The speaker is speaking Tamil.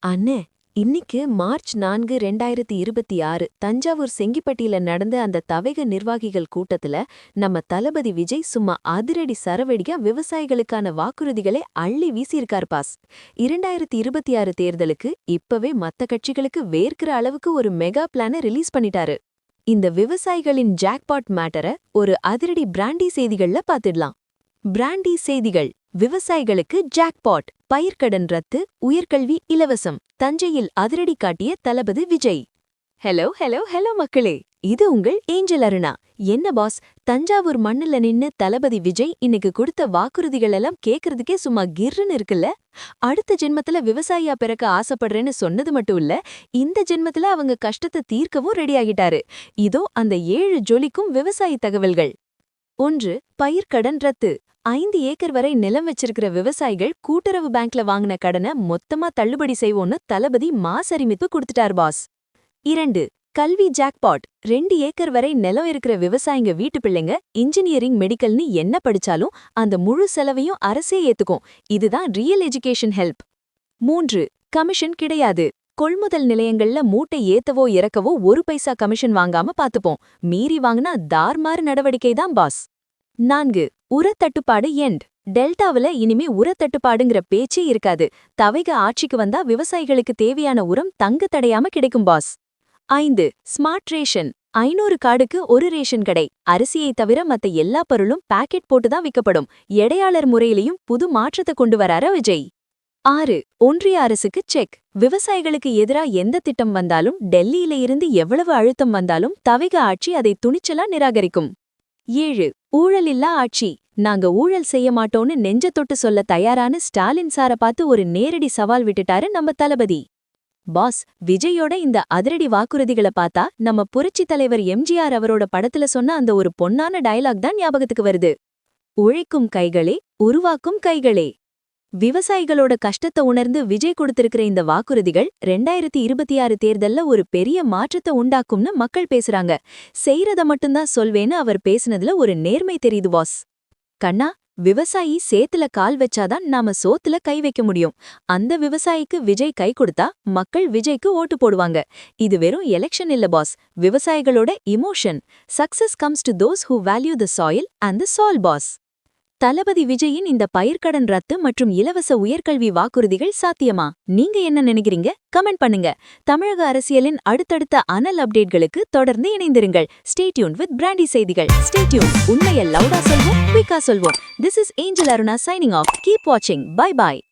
அண்ணே, இன்னிக்கு மார்ச் 4, 2026 தஞ்சாவூர் செங்கிப்பட்டியில நடந்த அந்த தவேக நிர்வாகிகள் கூட்டத்துல நம்ம தளபதி விஜய் சும்மா அதிரடி சரவெடியா விவசாயிகளுக்கான வாக்குறுதிகளை அள்ளி வீசியிருக்கார் பாஸ். 2026 தேர்தலுக்கு இப்பவே மத்த கட்சிகளுக்கு வேர்க்கிற அளவுக்கு ஒரு மெகா பிளான ரிலீஸ் பண்ணிட்டாரு. இந்த விவசாயிகளின் ஜாக்பாட் மேட்டர ஒரு அதிரடி பிராண்டி செய்திகள்ல பாத்துடலாம். பிராண்டி செய்திகள். விவசாயிகளுக்கு ஜாக்பாட், பயிர்க்கடன் ரத்து, உயர்கல்வி இலவசம், தஞ்சையில் அதிரடி காட்டிய தளபதி விஜய். ஹலோ ஹலோ ஹலோ மக்களே, இது உங்கள் ஏஞ்சல் அருணா. என்ன பாஸ், தஞ்சாவூர் மண்ணுல நின்னு தளபதி விஜய் இன்னைக்கு கொடுத்த வாக்குறுதிகள் எல்லாம் கேக்குறதுக்கே சும்மா கிர்ன்னு இருக்குல்ல. அடுத்த ஜென்மத்துல விவசாயியா பிறக்க ஆசைப்படுறேன்னு சொன்னது மட்டும் இல்ல, இந்த ஜென்மத்துல அவங்க கஷ்டத்தை தீர்க்கவும் ரெடியாகிட்டாரு. இதோ அந்த 7 ஜொலிக்கும் விவசாயி தகவல்கள். 1. பயிர்க்கடன் ரத்து. 5 ஏக்கர் வரை நிலம் வச்சிருக்கிற விவசாயிகள் கூட்டுறவு பேங்க்ல வாங்கின கடனை மொத்தமா தள்ளுபடி செய்வோன்னு தளபதி மாஸ் அறிவிப்பு கொடுத்துட்டார் பாஸ். 2. கல்வி ஜாக்பாட். 2 ஏக்கர் வரை நிலம் இருக்கிற விவசாயிங்க வீட்டு பிள்ளைங்க இன்ஜினியரிங் மெடிக்கல்னு என்ன படிச்சாலும் அந்த முழு செலவையும் அரசே ஏத்துக்கும். இதுதான் ரியல் எஜுகேஷன் ஹெல்ப். 3. கமிஷன் கிடையாது. கொள்முதல் நிலையங்கள்ல மூட்டை ஏத்தவோ இறக்கவோ 1 பைசா கமிஷன் வாங்காம பாத்துப்போம். மீறி வாங்கினா தார்மாறு நடவடிக்கை தான் பாஸ். 4. உரத்தட்டுப்பாடு எண்ட். டெல்டாவுல இனிமே உரத்தட்டுப்பாடுங்கிற பேச்சே இருக்காது. தவேக ஆட்சிக்கு வந்தா விவசாயிகளுக்கு தேவையான உரம் தங்கு தடையாம கிடைக்கும் பாஸ். 5. Smart ration. 500 கார்டுக்கு ஒரு ரேஷன் கடை. அரிசியை தவிர மத்த எல்லா பொருளும் பாக்கெட் போட்டுதான் விற்கப்படும். எடையாளர் முறையிலையும் புது மாற்றத்தை கொண்டு வராரா விஜய். 6. ஒன்றிய அரசுக்கு செக். விவசாயிகளுக்கு எதிரா எந்த திட்டம் வந்தாலும், டெல்லியில இருந்து எவ்வளவு அழுத்தம் வந்தாலும் தவேக ஆட்சி அதை துணிச்சலா நிராகரிக்கும். 7. ஊழலில்லா ஆட்சி. நாங்க ஊழல் செய்ய மாட்டோம்னு நெஞ்ச தொட்டு சொல்ல தயாரான ஸ்டாலின் சார பார்த்து ஒரு நேரடி சவால் விட்டுட்டாரு நம்ம தளபதி. பாஸ், விஜயோட இந்த அதிரடி வாக்குறுதிகளை பார்த்தா நம்ம புரட்சி தலைவர் எம்ஜிஆர் அவரோட படத்துல சொன்ன அந்த ஒரு பொன்னான டயலாக் தான் ஞாபகத்துக்கு வருது. உழைக்கும் கைகளே, உருவாக்கும் கைகளே. விவசாயிகளோட கஷ்டத்தை உணர்ந்து விஜய் கொடுத்திருக்கிற இந்த வாக்குறுதிகள் 2026 தேர்தல்ல ஒரு பெரிய மாற்றத்தை உண்டாக்கும்னு மக்கள் பேசுறாங்க. செய்யறத மட்டும்தான் சொல்வேன்னு அவர் பேசினதுல ஒரு நேர்மை தெரியுது பாஸ். கண்ணா, விவசாயி சேத்துல கால் வச்சாதான் நாம சோத்துல கை வைக்க முடியும். அந்த விவசாயிக்கு விஜய் கை கொடுத்தா மக்கள் விஜய்க்கு ஓட்டு போடுவாங்க. இது வெறும் எலெக்ஷன் இல்ல பாஸ், விவசாயிகளோட emotion. Success comes to those who value the soil and the soul boss. தளபதி விஜயின் இந்த பயிர்க்கடன் ரத்து மற்றும் இலவச உயர்கல்வி வாக்குறுதிகள் சாத்தியமா? நீங்க என்ன நினைக்கிறீங்க? கமெண்ட் பண்ணுங்க. தமிழக அரசியலின் அடுத்தடுத்த அனல் அப்டேட்களுக்கு தொடர்ந்து இணைந்திருங்கள். ஸ்டே டியூன்ட் வித் பிராண்டி செய்திகள். Stay tuned. உண்மையை லவுடா சொல்வோம், குயிக்கா சொல்வோம். This is Angel Aruna signing off. Keep வாட்சிங். பை பாய்.